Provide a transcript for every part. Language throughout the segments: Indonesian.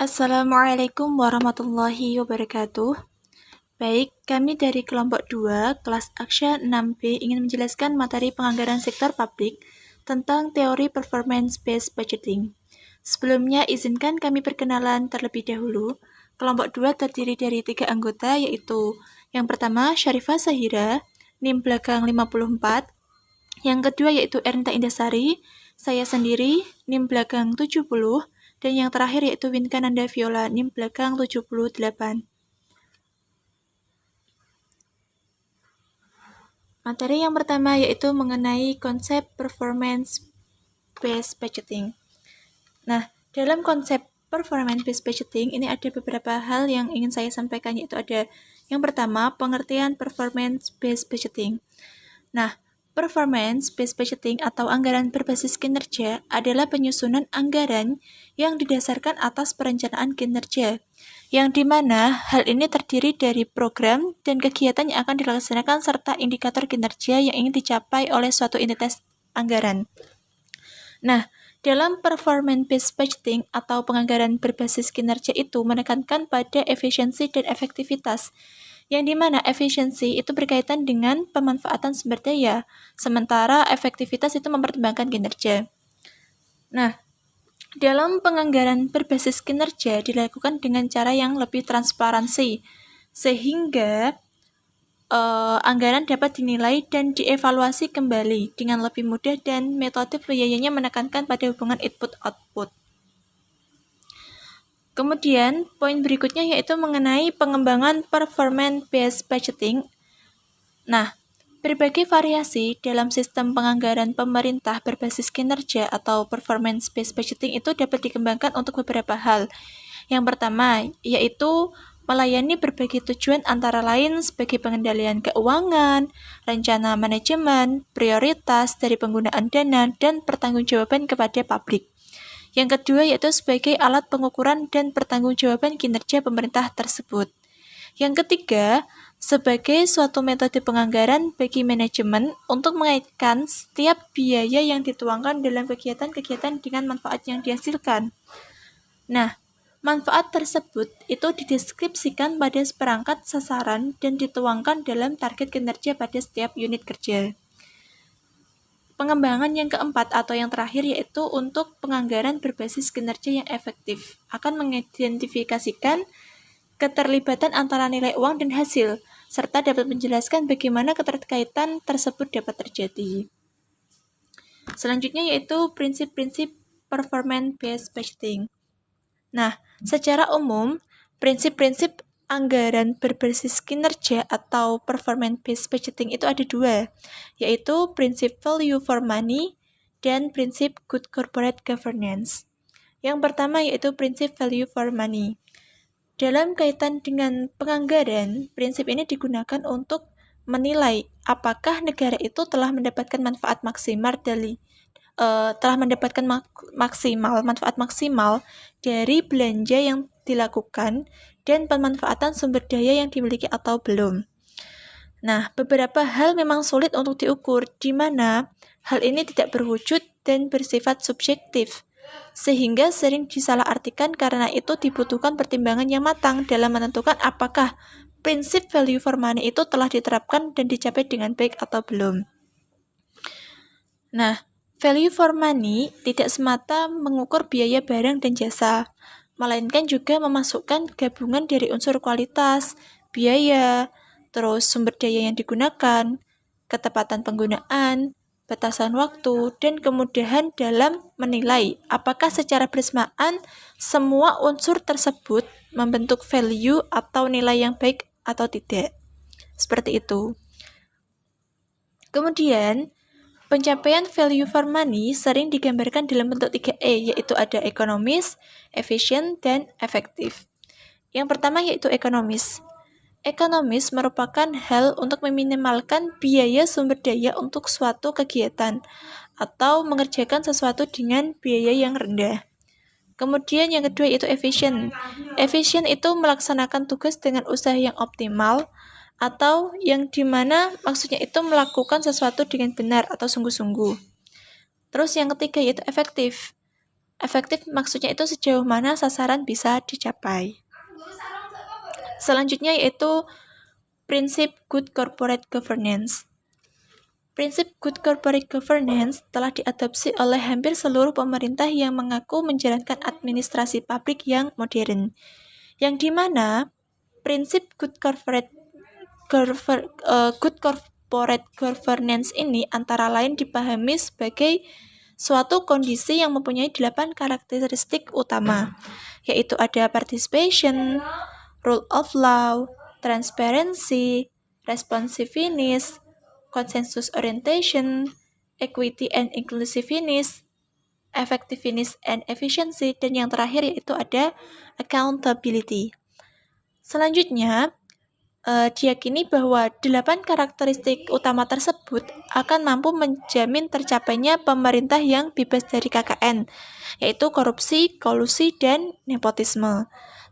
Assalamualaikum warahmatullahi wabarakatuh. Baik, kami dari kelompok 2, kelas Aksya 6B ingin menjelaskan materi penganggaran sektor publik tentang teori performance-based budgeting. Sebelumnya, izinkan kami perkenalan terlebih dahulu. Kelompok 2 terdiri dari 3 anggota, yaitu yang pertama, Syarifah Sahira, NIM belakang 54. Yang kedua yaitu Ernita Indasari, saya sendiri, NIM belakang 70. Dan yang terakhir yaitu Winkananda Viola, NIM belakang 78. Materi yang pertama yaitu mengenai konsep performance-based budgeting. Nah, dalam konsep performance-based budgeting ini ada beberapa hal yang ingin saya sampaikan, yaitu ada yang pertama, pengertian performance-based budgeting. Nah, performance-based budgeting atau anggaran berbasis kinerja adalah penyusunan anggaran yang didasarkan atas perencanaan kinerja, yang dimana hal ini terdiri dari program dan kegiatan yang akan dilaksanakan serta indikator kinerja yang ingin dicapai oleh suatu entitas anggaran. Nah, dalam performance-based budgeting atau penganggaran berbasis kinerja itu menekankan pada efisiensi dan efektivitas, yang dimana efisiensi itu berkaitan dengan pemanfaatan sumber daya, sementara efektivitas itu mempertimbangkan kinerja. Nah, dalam penganggaran berbasis kinerja dilakukan dengan cara yang lebih transparansi, sehingga anggaran dapat dinilai dan dievaluasi kembali dengan lebih mudah dan metode biayanya menekankan pada hubungan input-output. Kemudian, poin berikutnya yaitu mengenai pengembangan performance-based budgeting. Nah, berbagai variasi dalam sistem penganggaran pemerintah berbasis kinerja atau performance-based budgeting itu dapat dikembangkan untuk beberapa hal. Yang pertama, yaitu melayani berbagai tujuan antara lain sebagai pengendalian keuangan, rencana manajemen, prioritas dari penggunaan dana, dan pertanggungjawaban kepada publik. Yang kedua yaitu sebagai alat pengukuran dan pertanggungjawaban kinerja pemerintah tersebut. Yang ketiga, sebagai suatu metode penganggaran bagi manajemen untuk mengaitkan setiap biaya yang dituangkan dalam kegiatan-kegiatan dengan manfaat yang dihasilkan. Nah, manfaat tersebut itu dideskripsikan pada seperangkat sasaran dan dituangkan dalam target kinerja pada setiap unit kerja. Pengembangan yang keempat atau yang terakhir yaitu untuk penganggaran berbasis kinerja yang efektif akan mengidentifikasikan keterlibatan antara nilai uang dan hasil, serta dapat menjelaskan bagaimana keterkaitan tersebut dapat terjadi. Selanjutnya yaitu prinsip-prinsip performance-based budgeting. Nah, secara umum, prinsip-prinsip anggaran berbasis kinerja atau performance-based budgeting itu ada dua, yaitu prinsip value for money dan prinsip good corporate governance. Yang pertama yaitu prinsip value for money. Dalam kaitan dengan penganggaran, prinsip ini digunakan untuk menilai apakah negara itu telah mendapatkan manfaat maksimal manfaat maksimal dari belanja yang dilakukan dan pemanfaatan sumber daya yang dimiliki atau belum. Nah, beberapa hal memang sulit untuk diukur, di mana hal ini tidak berwujud dan bersifat subjektif, sehingga sering disalahartikan. Karena itu dibutuhkan pertimbangan yang matang dalam menentukan apakah prinsip value for money itu telah diterapkan dan dicapai dengan baik atau belum. Nah, value for money tidak semata mengukur biaya barang dan jasa, melainkan juga memasukkan gabungan dari unsur kualitas, biaya, terus sumber daya yang digunakan, ketepatan penggunaan, batasan waktu, dan kemudahan dalam menilai apakah secara bersamaan semua unsur tersebut membentuk value atau nilai yang baik atau tidak. Seperti itu. Kemudian, pencapaian value for money sering digambarkan dalam bentuk 3E, yaitu ada ekonomis, efisien, dan efektif. Yang pertama yaitu ekonomis. Ekonomis merupakan hal untuk meminimalkan biaya sumber daya untuk suatu kegiatan atau mengerjakan sesuatu dengan biaya yang rendah. Kemudian yang kedua yaitu efisien. Efisien itu melaksanakan tugas dengan usaha yang optimal, atau yang dimana maksudnya itu melakukan sesuatu dengan benar atau sungguh-sungguh. Terus yang ketiga yaitu efektif. Efektif maksudnya itu sejauh mana sasaran bisa dicapai. Selanjutnya yaitu prinsip good corporate governance. Prinsip good corporate governance telah diadopsi oleh hampir seluruh pemerintah yang mengaku menjalankan administrasi publik yang modern, yang dimana prinsip good corporate governance ini antara lain dipahami sebagai suatu kondisi yang mempunyai 8 karakteristik utama, yaitu ada participation, rule of law, transparency, responsiveness, consensus orientation, equity and inclusiveness, effectiveness and efficiency, dan yang terakhir yaitu ada accountability. Selanjutnya, diyakini bahwa 8 karakteristik utama tersebut akan mampu menjamin tercapainya pemerintah yang bebas dari KKN, yaitu korupsi, kolusi, dan nepotisme.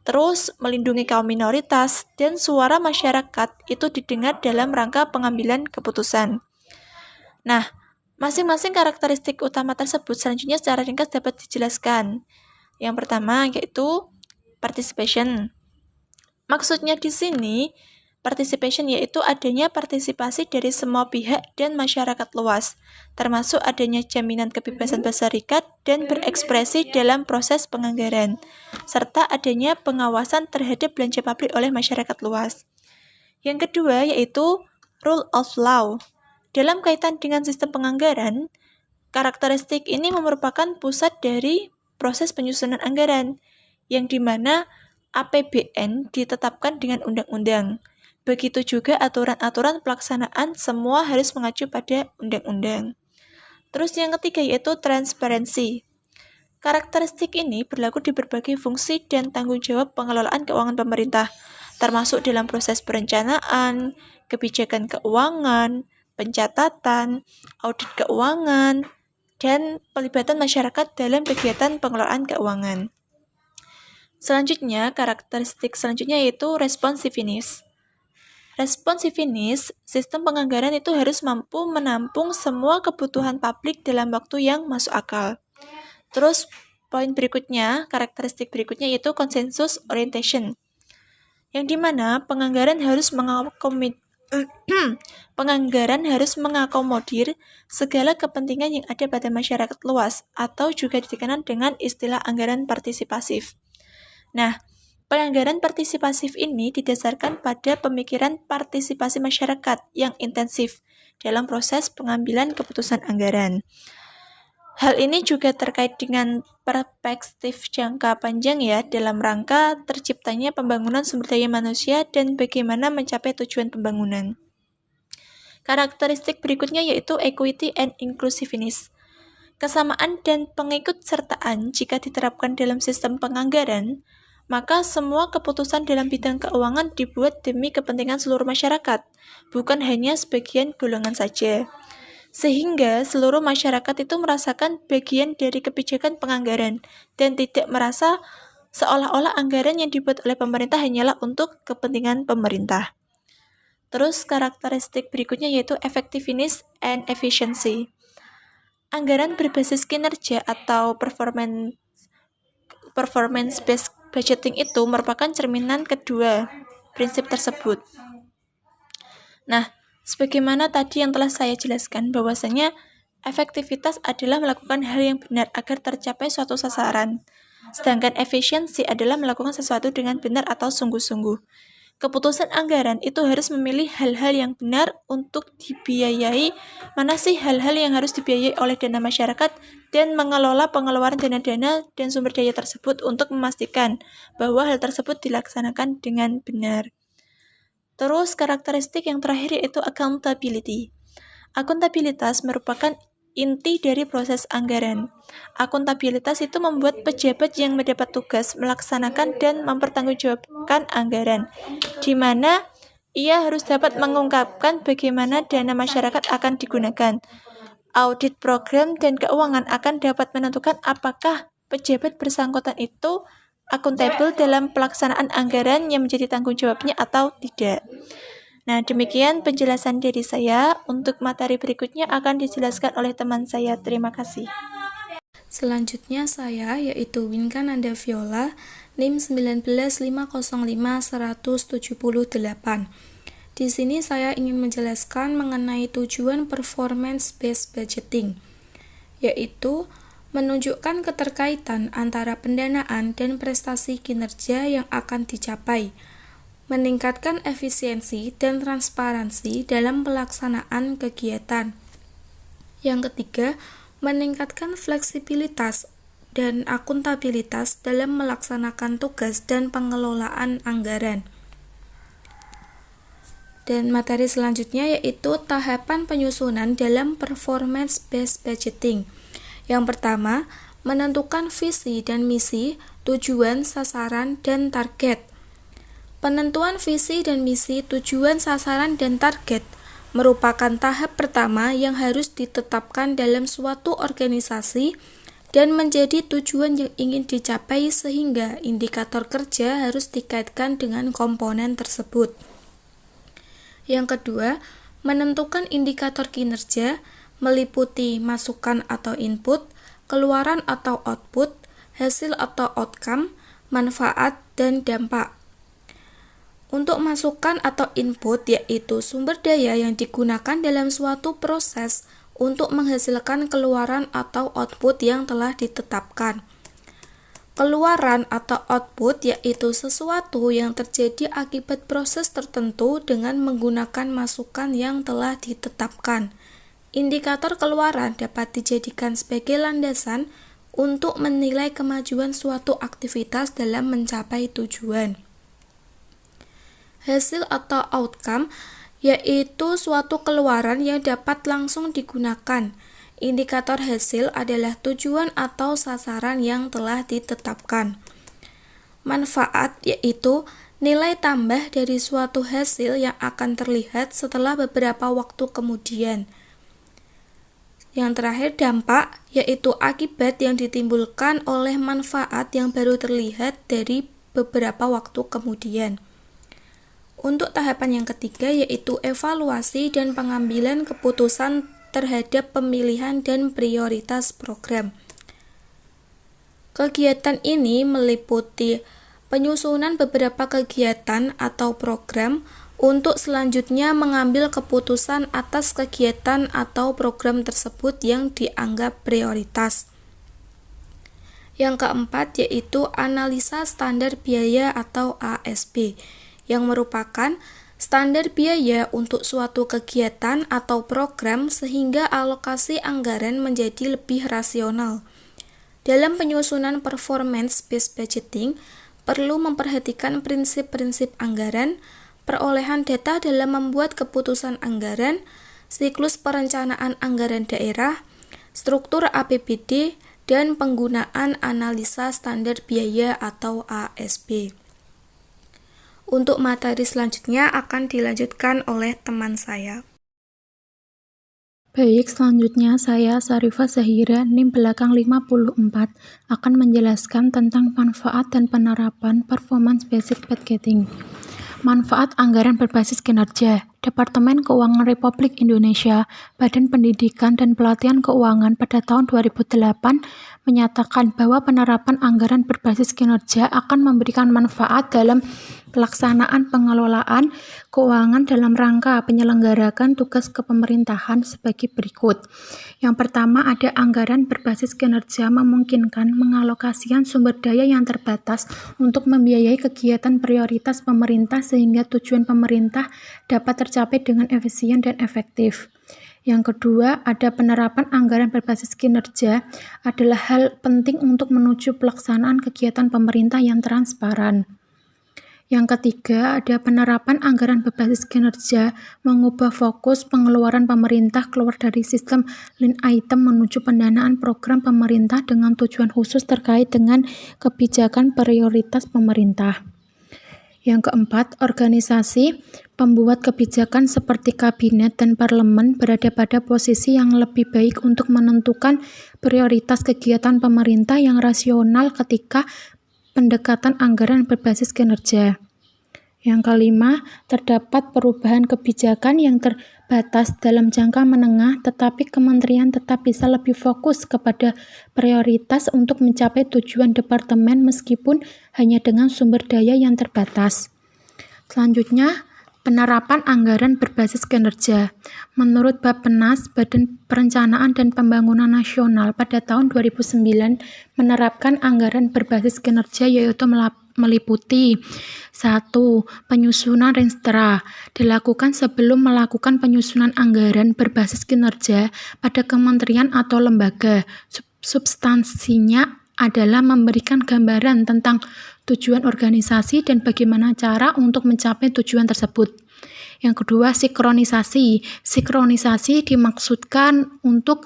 Terus, melindungi kaum minoritas dan suara masyarakat itu didengar dalam rangka pengambilan keputusan. Nah, masing-masing karakteristik utama tersebut selanjutnya secara ringkas dapat dijelaskan. Yang pertama yaitu participation. Maksudnya di sini, participation yaitu adanya partisipasi dari semua pihak dan masyarakat luas, termasuk adanya jaminan kebebasan berserikat dan berekspresi dalam proses penganggaran, serta adanya pengawasan terhadap belanja publik oleh masyarakat luas. Yang kedua yaitu rule of law. Dalam kaitan dengan sistem penganggaran, karakteristik ini merupakan pusat dari proses penyusunan anggaran, yang dimana APBN ditetapkan dengan undang-undang. Begitu juga aturan-aturan pelaksanaan semua harus mengacu pada undang-undang. Terus yang ketiga yaitu transparansi. Karakteristik ini berlaku di berbagai fungsi dan tanggung jawab pengelolaan keuangan pemerintah, termasuk dalam proses perencanaan, kebijakan keuangan, pencatatan, audit keuangan, dan pelibatan masyarakat dalam kegiatan pengelolaan keuangan. Selanjutnya, karakteristik selanjutnya yaitu responsiveness. Responsiveness, sistem penganggaran itu harus mampu menampung semua kebutuhan publik dalam waktu yang masuk akal. Terus, poin berikutnya, karakteristik berikutnya yaitu consensus orientation, yang dimana penganggaran harus mengakomodir segala kepentingan yang ada pada masyarakat luas, atau juga dikenal dengan istilah anggaran partisipasif. Nah, penganggaran partisipasif ini didasarkan pada pemikiran partisipasi masyarakat yang intensif dalam proses pengambilan keputusan anggaran. Hal ini juga terkait dengan perspektif jangka panjang ya, dalam rangka terciptanya pembangunan sumber daya manusia dan bagaimana mencapai tujuan pembangunan. Karakteristik berikutnya yaitu equity and inclusiveness. Kesamaan dan pengikutsertaan jika diterapkan dalam sistem penganggaran, maka semua keputusan dalam bidang keuangan dibuat demi kepentingan seluruh masyarakat, bukan hanya sebagian golongan saja. Sehingga seluruh masyarakat itu merasakan bagian dari kebijakan penganggaran dan tidak merasa seolah-olah anggaran yang dibuat oleh pemerintah hanyalah untuk kepentingan pemerintah. Terus karakteristik berikutnya yaitu effectiveness and efficiency. Anggaran berbasis kinerja atau performance-based budgeting itu merupakan cerminan kedua prinsip tersebut. Nah, sebagaimana tadi yang telah saya jelaskan bahwasanya efektivitas adalah melakukan hal yang benar agar tercapai suatu sasaran, sedangkan efisiensi adalah melakukan sesuatu dengan benar atau sungguh-sungguh. Keputusan anggaran itu harus memilih hal-hal yang benar untuk dibiayai, mana sih hal-hal yang harus dibiayai oleh dana masyarakat, dan mengelola pengeluaran dana-dana dan sumber daya tersebut untuk memastikan bahwa hal tersebut dilaksanakan dengan benar. Terus karakteristik yang terakhir yaitu accountability. Akuntabilitas merupakan inti dari proses anggaran. Akuntabilitas itu membuat pejabat yang mendapat tugas melaksanakan dan mempertanggungjawabkan anggaran, di mana ia harus dapat mengungkapkan bagaimana dana masyarakat akan digunakan. Audit program dan keuangan akan dapat menentukan apakah pejabat bersangkutan itu akuntabel dalam pelaksanaan anggaran yang menjadi tanggung jawabnya atau tidak. Nah, demikian penjelasan dari saya. Untuk materi berikutnya akan dijelaskan oleh teman saya. Terima kasih. Selanjutnya saya, yaitu Winka Nanda Viola, NIM 19505-178. Di sini saya ingin menjelaskan mengenai tujuan performance-based budgeting, yaitu menunjukkan keterkaitan antara pendanaan dan prestasi kinerja yang akan dicapai, meningkatkan efisiensi dan transparansi dalam pelaksanaan kegiatan. Yang ketiga, meningkatkan fleksibilitas dan akuntabilitas dalam melaksanakan tugas dan pengelolaan anggaran. Dan materi selanjutnya yaitu tahapan penyusunan dalam performance-based budgeting. Yang pertama, menentukan visi dan misi, tujuan, sasaran, dan target. Penentuan visi dan misi, tujuan, sasaran, dan target merupakan tahap pertama yang harus ditetapkan dalam suatu organisasi dan menjadi tujuan yang ingin dicapai sehingga indikator kerja harus dikaitkan dengan komponen tersebut. Yang kedua, menentukan indikator kinerja meliputi masukan atau input, keluaran atau output, hasil atau outcome, manfaat, dan dampak. Untuk masukan atau input yaitu sumber daya yang digunakan dalam suatu proses untuk menghasilkan keluaran atau output yang telah ditetapkan. Keluaran atau output yaitu sesuatu yang terjadi akibat proses tertentu dengan menggunakan masukan yang telah ditetapkan. Indikator keluaran dapat dijadikan sebagai landasan untuk menilai kemajuan suatu aktivitas dalam mencapai tujuan. Hasil atau outcome yaitu suatu keluaran yang dapat langsung digunakan. Indikator hasil adalah tujuan atau sasaran yang telah ditetapkan. Manfaat yaitu nilai tambah dari suatu hasil yang akan terlihat setelah beberapa waktu kemudian. Yang terakhir, dampak yaitu akibat yang ditimbulkan oleh manfaat yang baru terlihat dari beberapa waktu kemudian. Untuk tahapan yang ketiga yaitu evaluasi dan pengambilan keputusan terhadap pemilihan dan prioritas program. Kegiatan ini meliputi penyusunan beberapa kegiatan atau program untuk selanjutnya mengambil keputusan atas kegiatan atau program tersebut yang dianggap prioritas. Yang keempat yaitu analisa standar biaya atau ASB, yang merupakan standar biaya untuk suatu kegiatan atau program sehingga alokasi anggaran menjadi lebih rasional. Dalam penyusunan performance-based budgeting, perlu memperhatikan prinsip-prinsip anggaran, perolehan data dalam membuat keputusan anggaran, siklus perencanaan anggaran daerah, struktur APBD, dan penggunaan analisa standar biaya atau ASB. Untuk materi selanjutnya akan dilanjutkan oleh teman saya. Baik, selanjutnya saya Sarifah Zahira, NIM belakang 54, akan menjelaskan tentang manfaat dan penerapan performance-based budgeting. Manfaat anggaran berbasis kinerja. Departemen Keuangan Republik Indonesia, Badan Pendidikan dan Pelatihan Keuangan pada tahun 2008 menyatakan bahwa penerapan anggaran berbasis kinerja akan memberikan manfaat dalam pelaksanaan pengelolaan keuangan dalam rangka penyelenggarakan tugas kepemerintahan sebagai berikut. Yang pertama, ada anggaran berbasis kinerja memungkinkan mengalokasikan sumber daya yang terbatas untuk membiayai kegiatan prioritas pemerintah sehingga tujuan pemerintah dapat tercapai dengan efisien dan efektif. Yang kedua, ada penerapan anggaran berbasis kinerja adalah hal penting untuk menuju pelaksanaan kegiatan pemerintah yang transparan. Yang ketiga, ada penerapan anggaran berbasis kinerja mengubah fokus pengeluaran pemerintah keluar dari sistem line item menuju pendanaan program pemerintah dengan tujuan khusus terkait dengan kebijakan prioritas pemerintah. Yang keempat, organisasi pembuat kebijakan seperti kabinet dan parlemen berada pada posisi yang lebih baik untuk menentukan prioritas kegiatan pemerintah yang rasional ketika pendekatan anggaran berbasis kinerja. Yang kelima, terdapat perubahan kebijakan yang batas dalam jangka menengah, tetapi kementerian tetap bisa lebih fokus kepada prioritas untuk mencapai tujuan departemen meskipun hanya dengan sumber daya yang terbatas. Selanjutnya, penerapan anggaran berbasis kinerja. Menurut Bappenas, Badan Perencanaan dan Pembangunan Nasional pada tahun 2009 menerapkan anggaran berbasis kinerja yaitu meliputi 1. Penyusunan renstra dilakukan sebelum melakukan penyusunan anggaran berbasis kinerja pada kementerian atau lembaga. Substansinya adalah memberikan gambaran tentang tujuan organisasi dan bagaimana cara untuk mencapai tujuan tersebut. Yang kedua, sinkronisasi. Sinkronisasi dimaksudkan untuk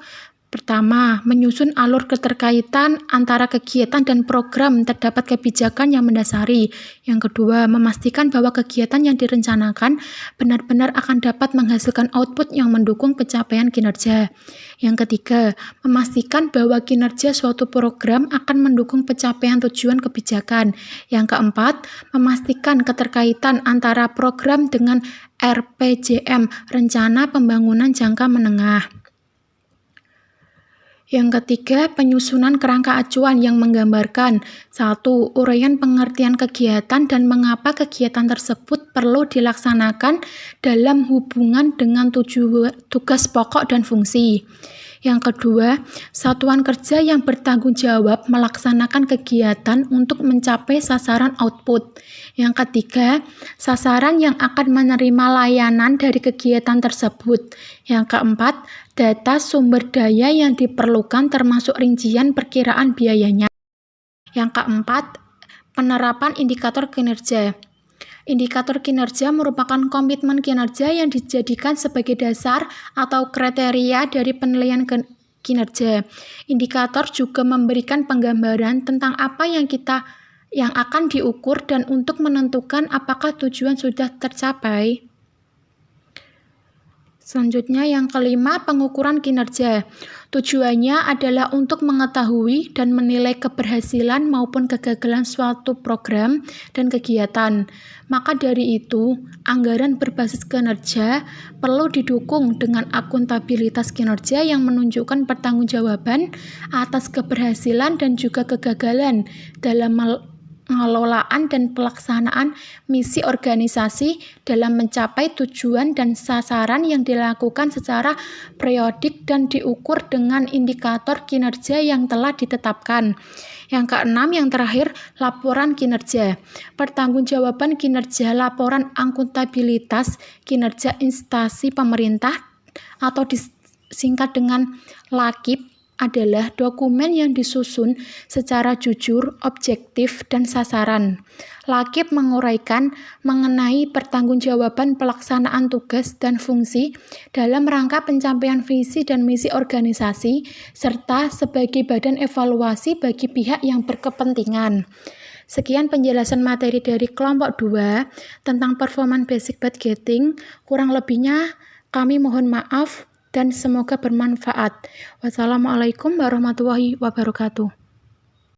pertama, menyusun alur keterkaitan antara kegiatan dan program terdapat kebijakan yang mendasari. Yang kedua, memastikan bahwa kegiatan yang direncanakan benar-benar akan dapat menghasilkan output yang mendukung pencapaian kinerja. Yang ketiga, memastikan bahwa kinerja suatu program akan mendukung pencapaian tujuan kebijakan. Yang keempat, memastikan keterkaitan antara program dengan RPJM, Rencana Pembangunan Jangka Menengah. Yang ketiga, penyusunan kerangka acuan yang menggambarkan 1. Uraian pengertian kegiatan dan mengapa kegiatan tersebut perlu dilaksanakan dalam hubungan dengan tugas pokok dan fungsi. Yang kedua, satuan kerja yang bertanggung jawab melaksanakan kegiatan untuk mencapai sasaran output. Yang ketiga, sasaran yang akan menerima layanan dari kegiatan tersebut. Yang keempat, data sumber daya yang diperlukan termasuk rincian perkiraan biayanya. Yang keempat, penerapan indikator kinerja. Indikator kinerja merupakan komitmen kinerja yang dijadikan sebagai dasar atau kriteria dari penilaian kinerja. Indikator juga memberikan penggambaran tentang apa yang akan diukur dan untuk menentukan apakah tujuan sudah tercapai. Selanjutnya yang kelima, pengukuran kinerja. Tujuannya adalah untuk mengetahui dan menilai keberhasilan maupun kegagalan suatu program dan kegiatan. Maka dari itu, anggaran berbasis kinerja perlu didukung dengan akuntabilitas kinerja yang menunjukkan pertanggungjawaban atas keberhasilan dan juga kegagalan dalam pengelolaan dan pelaksanaan misi organisasi dalam mencapai tujuan dan sasaran yang dilakukan secara periodik dan diukur dengan indikator kinerja yang telah ditetapkan. Yang keenam, yang terakhir, laporan kinerja. Pertanggungjawaban kinerja, laporan akuntabilitas kinerja instansi pemerintah atau disingkat dengan LAKIP adalah dokumen yang disusun secara jujur, objektif, dan sasaran. LAKIP menguraikan mengenai pertanggungjawaban pelaksanaan tugas dan fungsi dalam rangka pencapaian visi dan misi organisasi, serta sebagai badan evaluasi bagi pihak yang berkepentingan. Sekian penjelasan materi dari kelompok 2 tentang performance basic budgeting. Kurang lebihnya kami mohon maaf dan semoga bermanfaat. Wassalamualaikum warahmatullahi wabarakatuh.